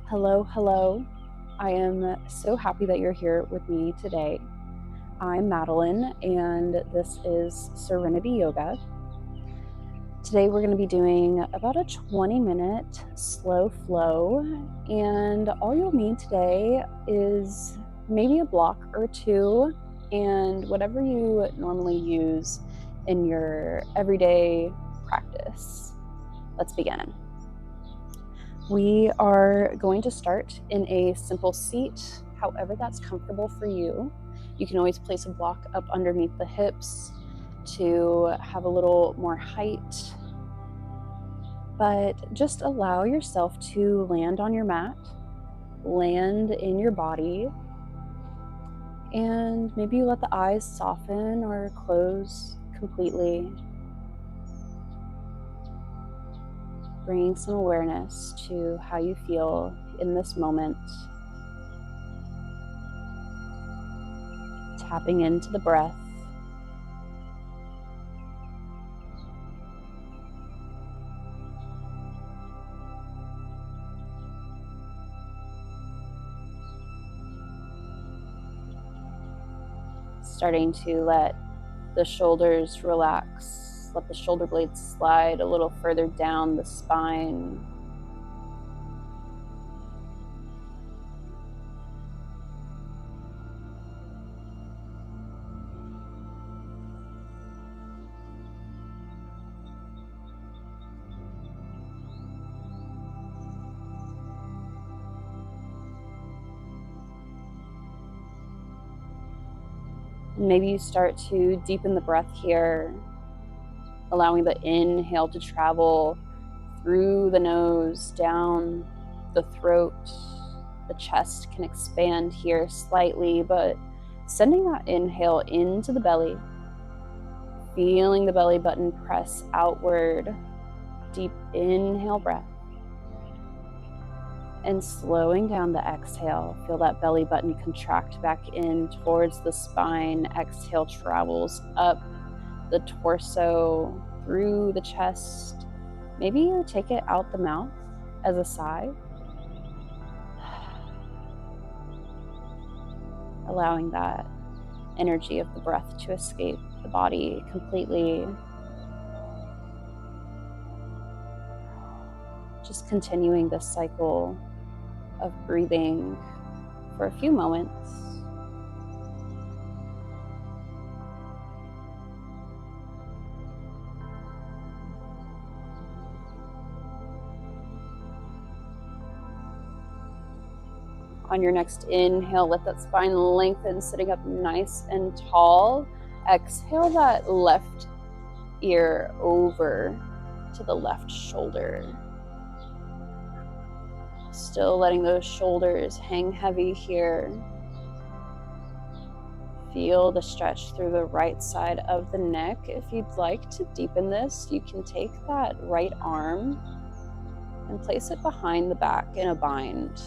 Hello, hello. I am so happy that you're here with me today. I'm Madeline, and this is Serenity Yoga. Today, we're going to be doing about a 20-minute slow flow, and all you'll need today is maybe a block or two and whatever you normally use in your everyday practice. Let's begin. We are going to start in a simple seat, however that's comfortable for you. You can always place a block up underneath the hips to have a little more height, but just allow yourself to land on your mat, land in your body, and maybe you let the eyes soften or close completely, bringing some awareness to how you feel in this moment. Tapping into the breath. Starting to let the shoulders relax, let the shoulder blades slide a little further down the spine. And maybe you start to deepen the breath here, allowing the inhale to travel through the nose, down the throat. The chest can expand here slightly, but sending that inhale into the belly, feeling the belly button press outward. Deep inhale breath. And slowing down the exhale, feel that belly button contract back in towards the spine. Exhale travels up the torso, through the chest. Maybe you take it out the mouth as a sigh. Allowing that energy of the breath to escape the body completely. Just continuing this cycle of breathing for a few moments. On your next inhale, let that spine lengthen, sitting up nice and tall. Exhale that left ear over to the left shoulder. Still letting those shoulders hang heavy here. Feel the stretch through the right side of the neck. If you'd like to deepen this, you can take that right arm and place it behind the back in a bind.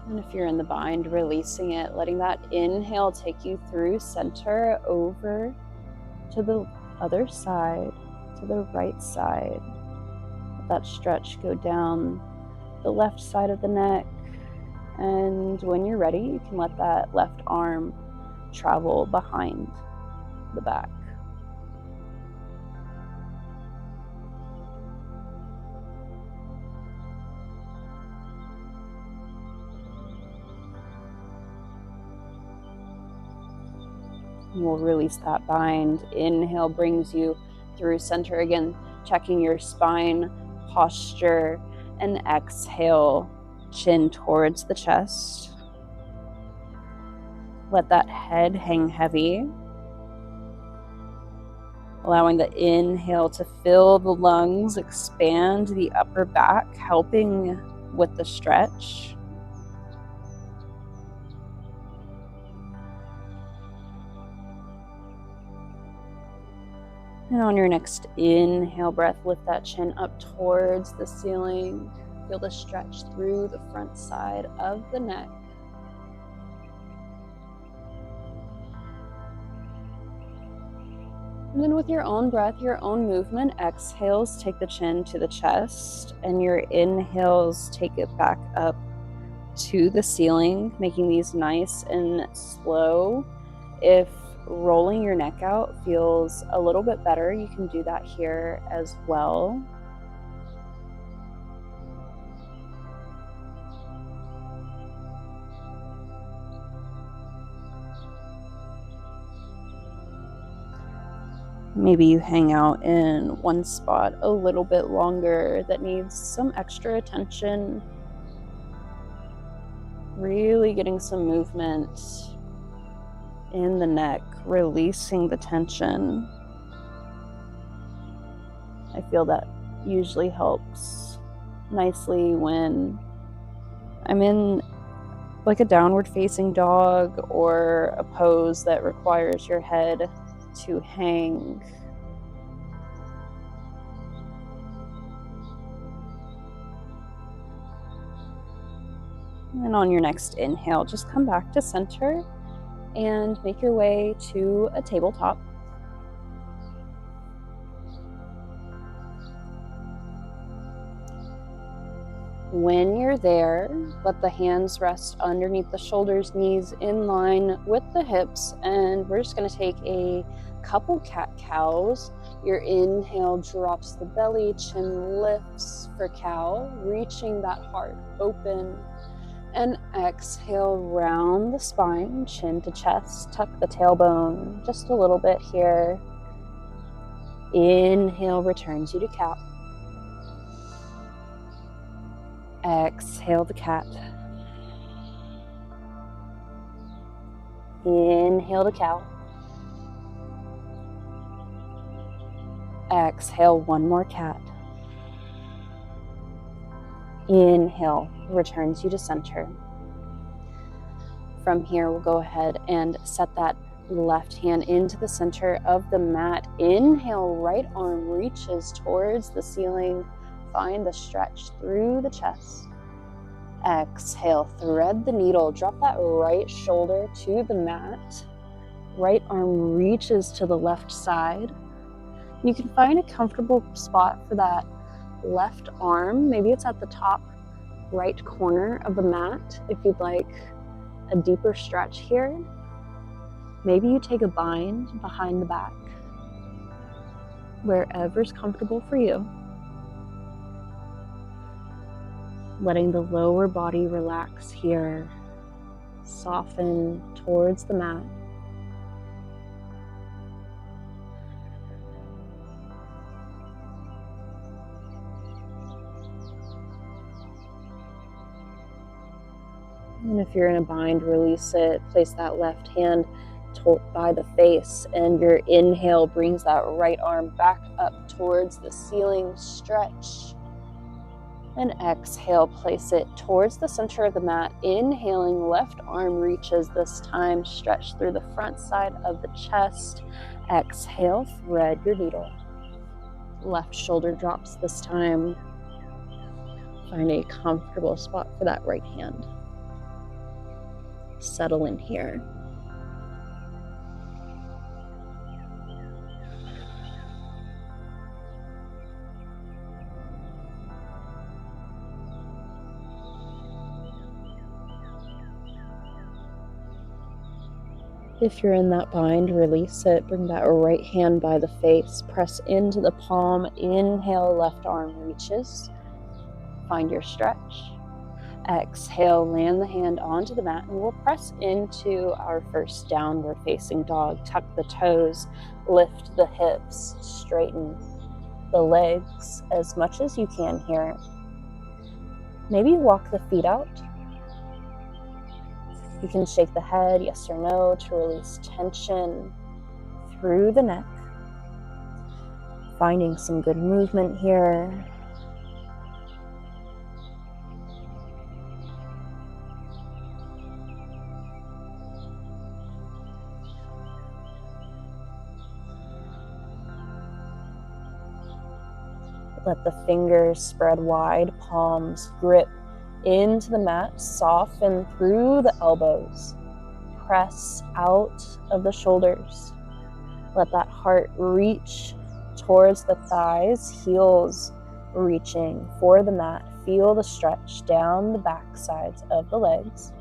And if you're in the bind, releasing it, letting that inhale take you through center, over to the other side, to the right side. Let that stretch go down the left side of the neck. And when you're ready, you can let that left arm travel behind the back. And we'll release that bind. Inhale brings you through center again, checking your spine, posture, and exhale, chin towards the chest. Let that head hang heavy, allowing the inhale to fill the lungs, expand the upper back, helping with the stretch. And on your next inhale breath, lift that chin up towards the ceiling. Feel the stretch through the front side of the neck. And then with your own breath, your own movement, exhales take the chin to the chest, and your inhales take it back up to the ceiling, making these nice and slow. If rolling your neck out feels a little bit better, you can do that here as well. Maybe you hang out in one spot a little bit longer that needs some extra attention. Really getting some movement in the neck, releasing the tension. I feel that usually helps nicely when I'm in like a downward facing dog or a pose that requires your head to hang. And on your next inhale, just come back to center and make your way to a tabletop. When you're there, let the hands rest underneath the shoulders, knees in line with the hips, and we're just going to take a couple cat-cows. Your inhale drops the belly, chin lifts for cow, reaching that heart open. And exhale, round the spine, chin to chest, tuck the tailbone just a little bit here. Inhale returns you to cow. Exhale the cat. Inhale the cow. Exhale one more cat. Inhale returns you to center. From here, we'll go ahead and set that left hand into the center of the mat. Inhale, right arm reaches towards the ceiling. Find the stretch through the chest. Exhale, thread the needle. Drop that right shoulder to the mat. Right arm reaches to the left side. You can find a comfortable spot for that left arm. Maybe it's at the top right corner of the mat if you'd like a deeper stretch here. Maybe you take a bind behind the back. Wherever's comfortable for you. Letting the lower body relax here. Soften towards the mat. And if you're in a bind, release it. Place that left hand by the face, and your inhale brings that right arm back up towards the ceiling. Stretch. And exhale, place it towards the center of the mat. Inhaling, left arm reaches this time. Stretch through the front side of the chest. Exhale, thread your needle. Left shoulder drops this time. Find a comfortable spot for that right hand. Settle in here. If you're in that bind, release it. Bring that right hand by the face. Press into the palm. Inhale, left arm reaches. Find your stretch. Exhale, land the hand onto the mat, and we'll press into our first downward facing dog. Tuck the toes, lift the hips, straighten the legs as much as you can here. Maybe walk the feet out. You can shake the head, yes or no, to release tension through the neck. Finding some good movement here. Let the fingers spread wide, palms grip into the mat, soften through the elbows. Press out of the shoulders. Let that heart reach towards the thighs, heels reaching for the mat. Feel the stretch down the back sides of the legs.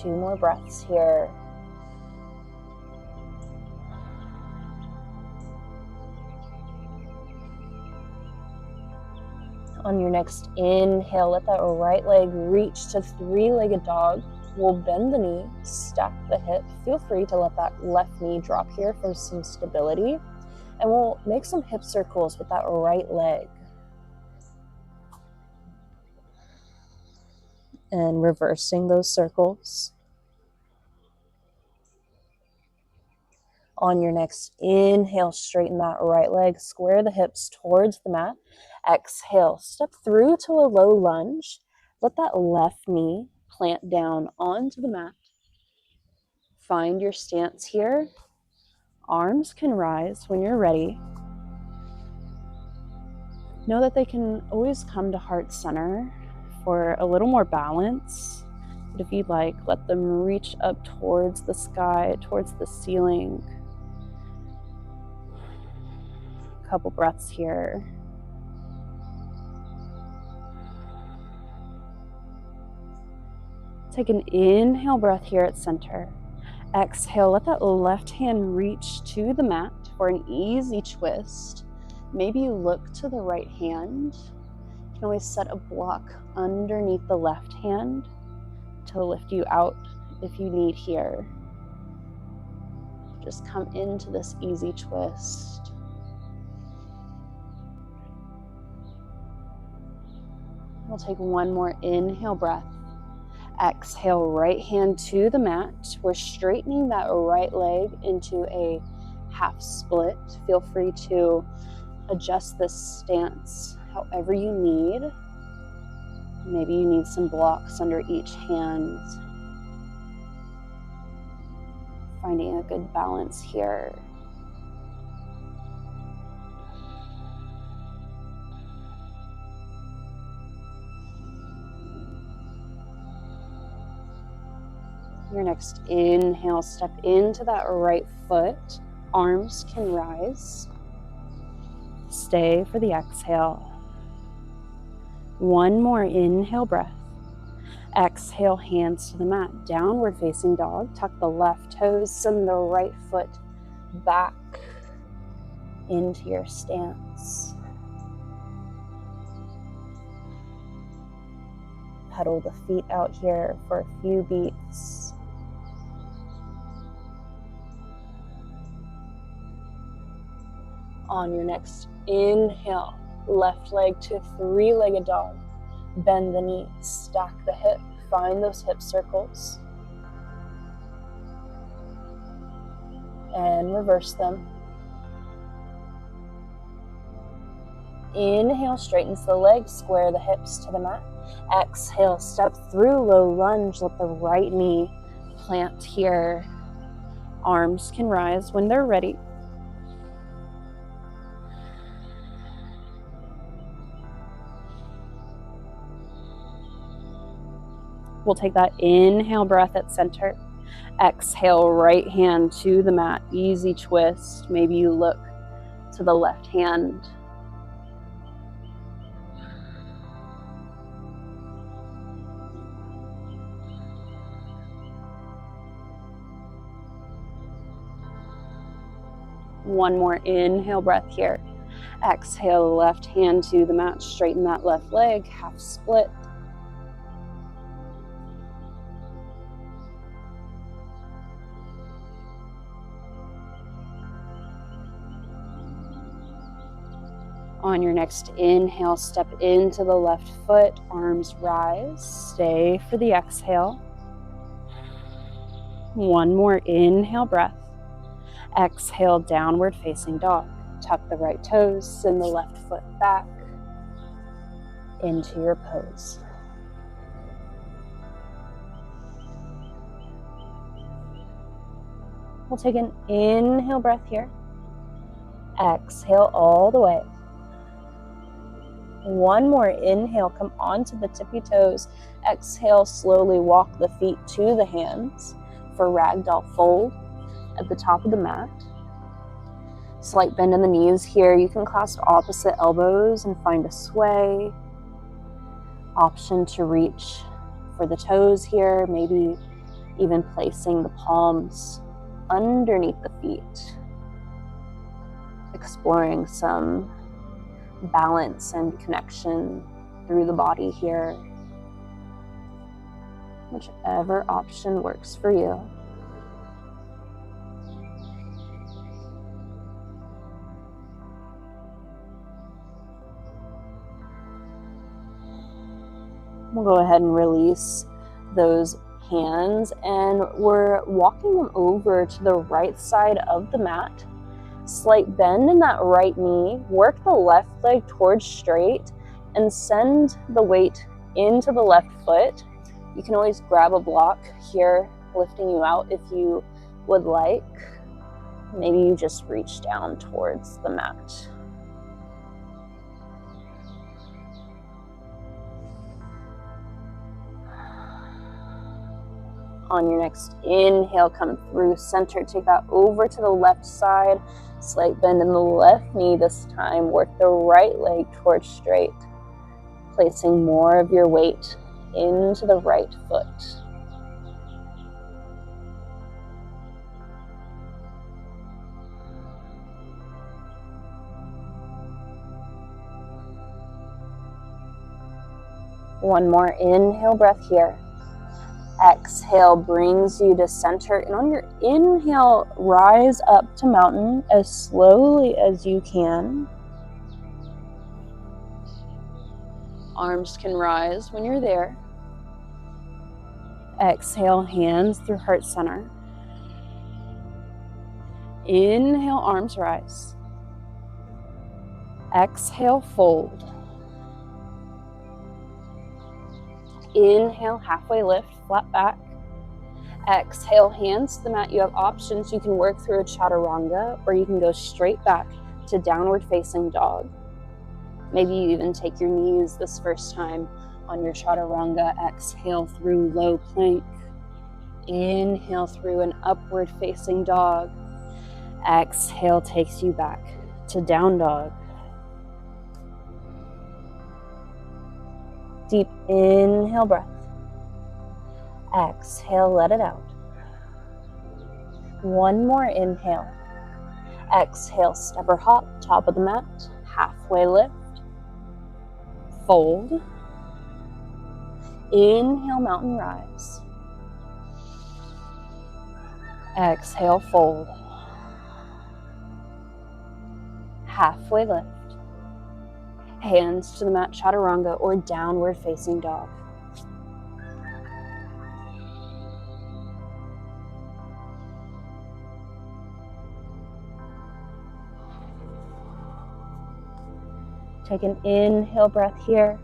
2 more breaths here. On your next inhale, let that right leg reach to 3-legged dog. We'll bend the knee, stack the hip. Feel free to let that left knee drop here for some stability. And we'll make some hip circles with that right leg. And reversing those circles. On your next inhale, straighten that right leg, square the hips towards the mat. Exhale, step through to a low lunge. Let that left knee plant down onto the mat. Find your stance here. Arms can rise when you're ready. Know that they can always come to heart center for a little more balance. But if you'd like, let them reach up towards the sky, towards the ceiling. A couple breaths here. Take an inhale breath here at center. Exhale, let that left hand reach to the mat for an easy twist. Maybe you look to the right hand. You can always set a block underneath the left hand to lift you out if you need here. Just come into this easy twist. We'll take one more inhale breath. Exhale, right hand to the mat. We're straightening that right leg into a half split. Feel free to adjust this stance however you need. Maybe you need some blocks under each hand. Finding a good balance here. Your next inhale, step into that right foot. Arms can rise. Stay for the exhale. One more inhale breath. Exhale, hands to the mat. Downward facing dog. Tuck the left toes, send the right foot back into your stance. Pedal the feet out here for a few beats. On your next inhale, left leg to 3-legged dog. Bend the knee, stack the hip, find those hip circles. And reverse them. Inhale, straightens the legs, square the hips to the mat. Exhale, step through low lunge, let the right knee plant here. Arms can rise when they're ready. We'll take that inhale breath at center. Exhale, right hand to the mat. Easy twist. Maybe you look to the left hand. One more inhale breath here. Exhale, left hand to the mat. Straighten that left leg, half split. On your next inhale, step into the left foot, arms rise. Stay for the exhale. One more inhale breath. Exhale, downward facing dog. Tuck the right toes, send the left foot back into your pose. We'll take an inhale breath here. Exhale all the way. One more inhale, come onto the tippy toes. Exhale, slowly walk the feet to the hands. for ragdoll fold at the top of the mat. Slight bend in the knees here. You can clasp opposite elbows and find a sway. Option to reach for the toes here, maybe even placing the palms underneath the feet. Exploring some balance and connection through the body here. Whichever option works for you. We'll go ahead and release those hands, and we're walking them over to the right side of the mat. Slight bend in that right knee. Work the left leg towards straight and send the weight into the left foot. You can always grab a block here, lifting you out if you would like. Maybe you just reach down towards the mat. On your next inhale, come through center. Take that over to the left side. Slight bend in the left knee this time. Work the right leg towards straight. Placing more of your weight into the right foot. One more inhale breath here. Exhale brings you to center, and on your inhale, rise up to mountain as slowly as you can. Arms can rise when you're there. Exhale, hands through heart center. Inhale, arms rise. Exhale, fold. Inhale, halfway lift, flat back. Exhale, hands to the mat. You have options. You can work through a chaturanga, or you can go straight back to downward facing dog. Maybe you even take your knees this first time on your chaturanga. Exhale through low plank. Inhale through an upward facing dog. Exhale takes you back to down dog. Deep inhale breath. Exhale, let it out. One more inhale. Exhale, step or hop, top of the mat, halfway lift. Fold. Inhale, mountain rise. Exhale, fold. Halfway lift. Hands to the mat, chaturanga, or downward facing dog. Take an inhale breath here.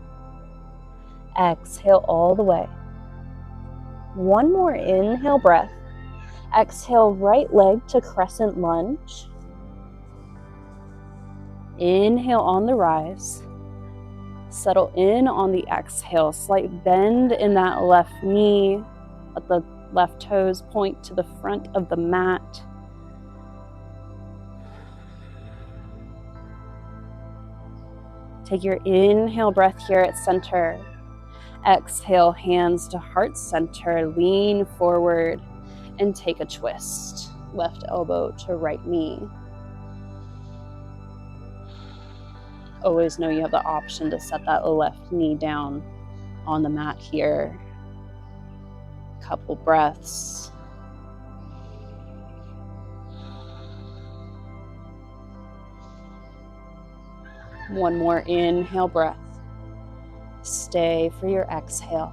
Exhale all the way. One more inhale breath. Exhale, right leg to crescent lunge. Inhale on the rise. Settle in on the exhale. Slight bend in that left knee. Let the left toes point to the front of the mat. Take your inhale breath here at center. Exhale, hands to heart center. Lean forward and take a twist. Left elbow to right knee. Always know you have the option to set that left knee down on the mat here. Couple breaths. One more inhale breath. Stay for your exhale.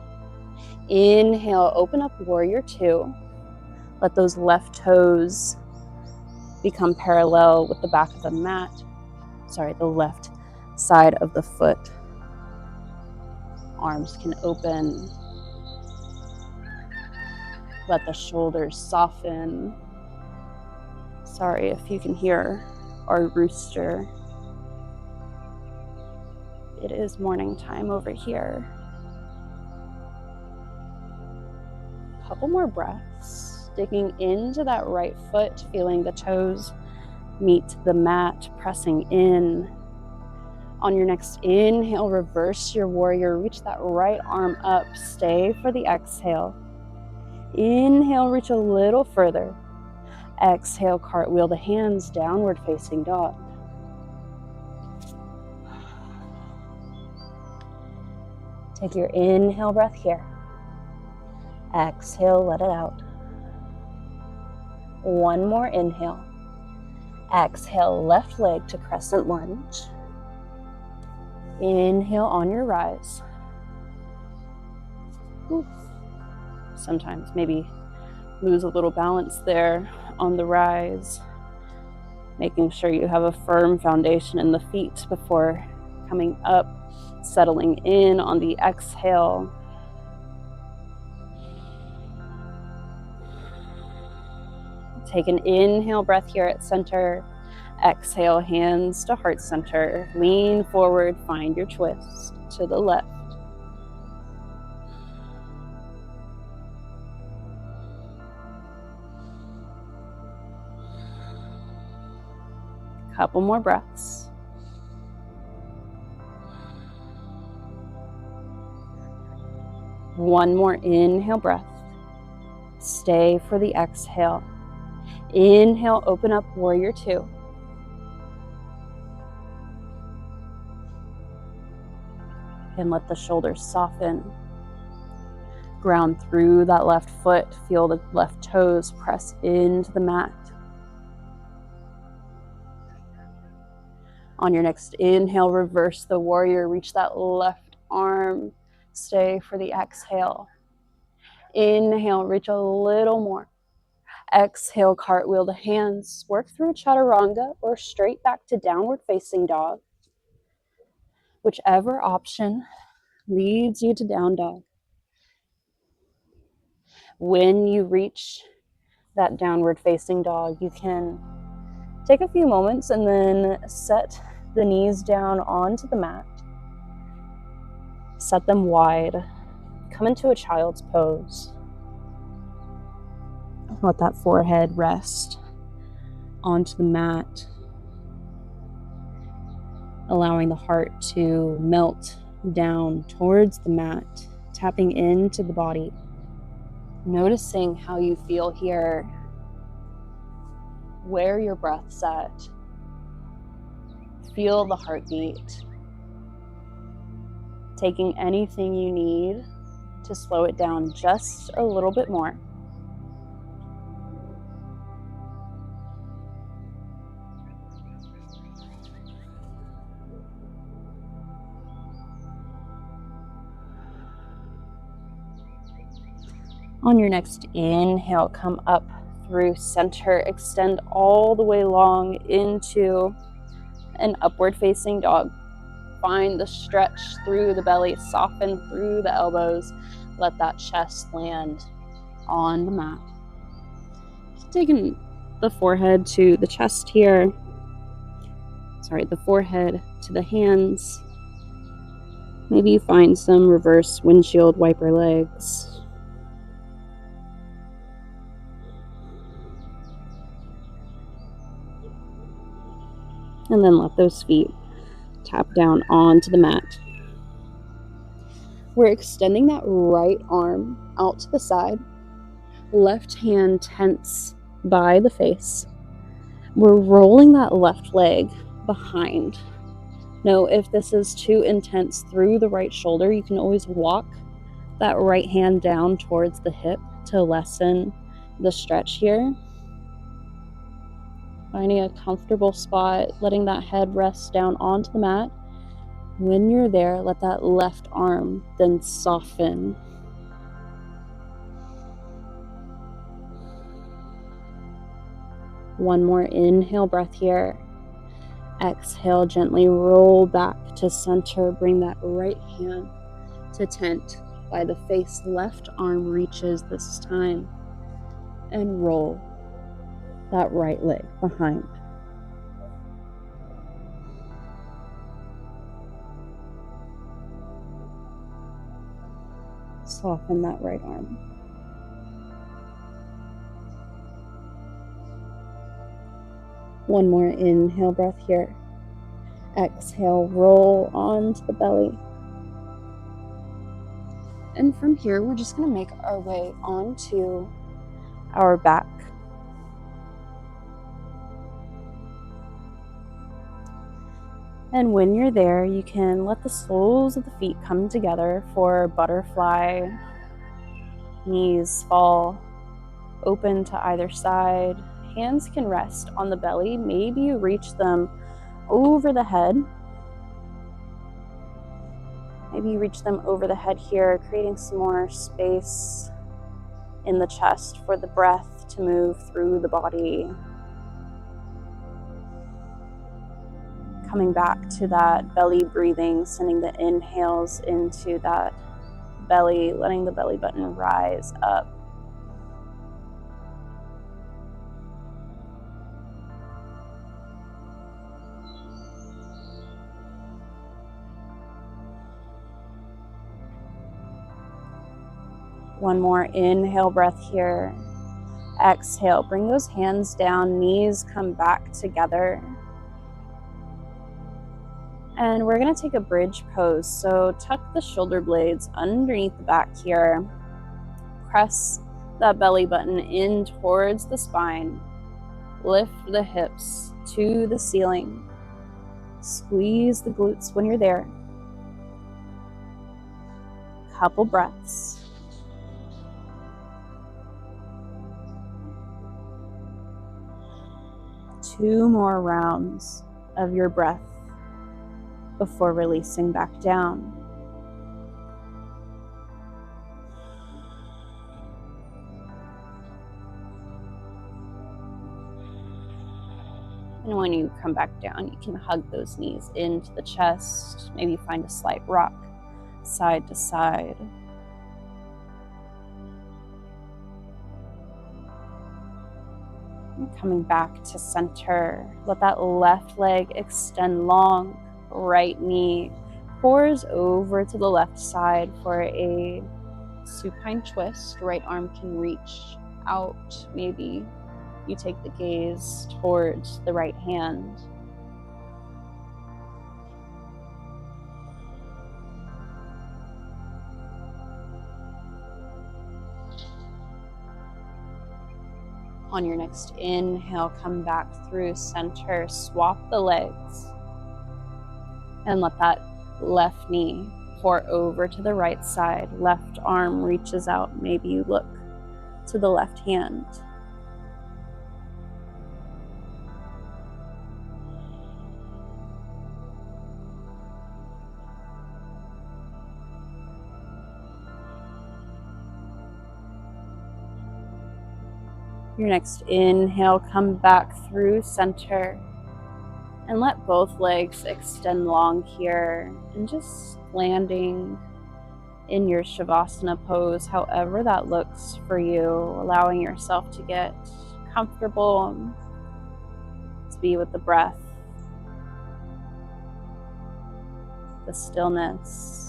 Inhale, open up warrior two. Let those left toes become parallel with the back of the mat. The left side of the foot. Arms can open. Let the shoulders soften. Sorry if you can hear our rooster. It is morning time over here. Couple more breaths. digging into that right foot, feeling the toes meet the mat, pressing in. On your next inhale, reverse your warrior. Reach that right arm up. Stay for the exhale. Inhale, reach a little further. Exhale, cartwheel the hands, downward facing dog. Take your inhale breath here. Exhale, let it out. One more inhale. Exhale, left leg to crescent lunge. Inhale on your rise. Ooh. Sometimes maybe lose a little balance there on the rise. Making sure you have a firm foundation in the feet before coming up, settling in on the exhale. Take an inhale breath here at center. Exhale, hands to heart center. Lean forward, find your twist to the left. Couple more breaths. One more inhale breath. Stay for the exhale. Inhale, open up, warrior two. And let the shoulders soften. Ground through that left foot. Feel the left toes press into the mat. On your next inhale, reverse the warrior. Reach that left arm. Stay for the exhale. Inhale, reach a little more. Exhale, cartwheel the hands. Work through chaturanga or straight back to downward facing dog. Whichever option leads you to down dog. When you reach that downward facing dog, you can take a few moments and then set the knees down onto the mat. Set them wide. Come into a child's pose. Let that forehead rest onto the mat, allowing the heart to melt down towards the mat, tapping into the body, noticing how you feel here, where your breath's at. Feel the heartbeat. Taking anything you need to slow it down just a little bit more. On your next inhale, come up through center, extend all the way long into an upward facing dog. Find the stretch through the belly, soften through the elbows, let that chest land on the mat. Taking the forehead to the chest here, the forehead to the hands. Maybe you find some reverse windshield wiper legs. And then let those feet tap down onto the mat. We're extending that right arm out to the side. Left hand tense by the face. We're rolling that left leg behind. Now, if this is too intense through the right shoulder, you can always walk that right hand down towards the hip to lessen the stretch here. Finding a comfortable spot, letting that head rest down onto the mat. When you're there, let that left arm then soften. One more inhale breath here. Exhale, gently roll back to center. Bring that right hand to tent by the face. Left arm reaches this time. And roll that right leg behind. Soften that right arm. One more inhale breath here. Exhale, roll onto the belly. And from here, we're just going to make our way onto our back. And when you're there, you can let the soles of the feet come together for butterfly. Knees fall open to either side. Hands can rest on the belly. Maybe you reach them over the head. Maybe you reach them over the head here, creating some more space in the chest for the breath to move through the body. Coming back to that belly breathing, sending the inhales into that belly, letting the belly button rise up. One more inhale breath here. Exhale, bring those hands down, knees come back together. And we're gonna take a bridge pose. So tuck the shoulder blades underneath the back here. Press that belly button in towards the spine. Lift the hips to the ceiling. Squeeze the glutes when you're there. Couple breaths. Two more rounds of your breath before releasing back down. And when you come back down, you can hug those knees into the chest. Maybe find a slight rock side to side. And coming back to center, let that left leg extend long. Right knee pours over to the left side for a supine twist. Right arm can reach out. Maybe you take the gaze towards the right hand. On your next inhale, come back through center, swap the legs, and let that left knee pour over to the right side. Left arm reaches out. Maybe you look to the left hand. Your next inhale, come back through center and let both legs extend long here and just landing in your Shavasana pose, however that looks for you, allowing yourself to get comfortable, to be with the breath, the stillness.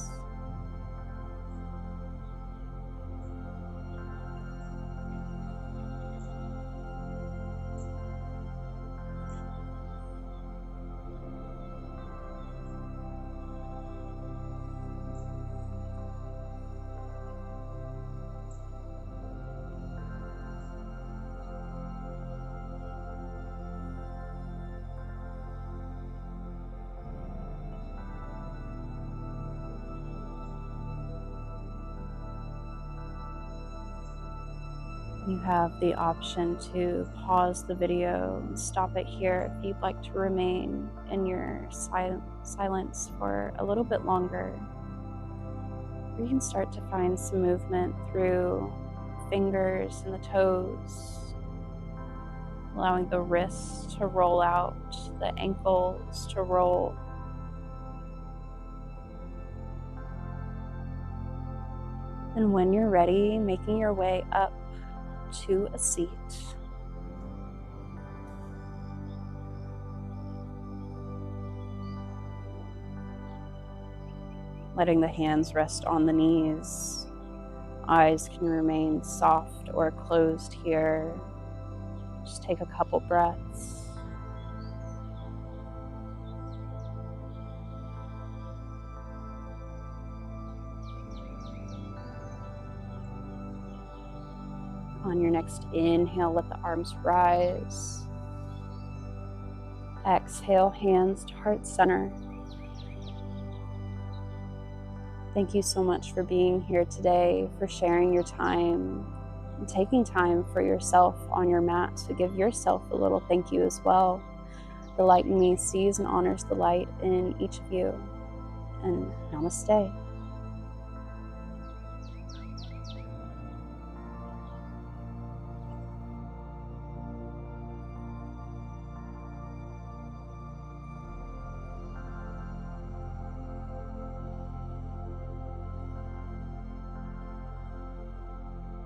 You have the option to pause the video and stop it here if you'd like to remain in your silence for a little bit longer. Or you can start to find some movement through fingers and the toes, allowing the wrists to roll out, the ankles to roll. And when you're ready, making your way up to a seat. Letting the hands rest on the knees. Eyes can remain soft or closed here. Just take a couple breaths. On your next inhale, let the arms rise. Exhale, hands to heart center. Thank you so much for being here today, for sharing your time and taking time for yourself on your mat. So give yourself a little thank you as well. The light in me sees and honors the light in each of you. And namaste.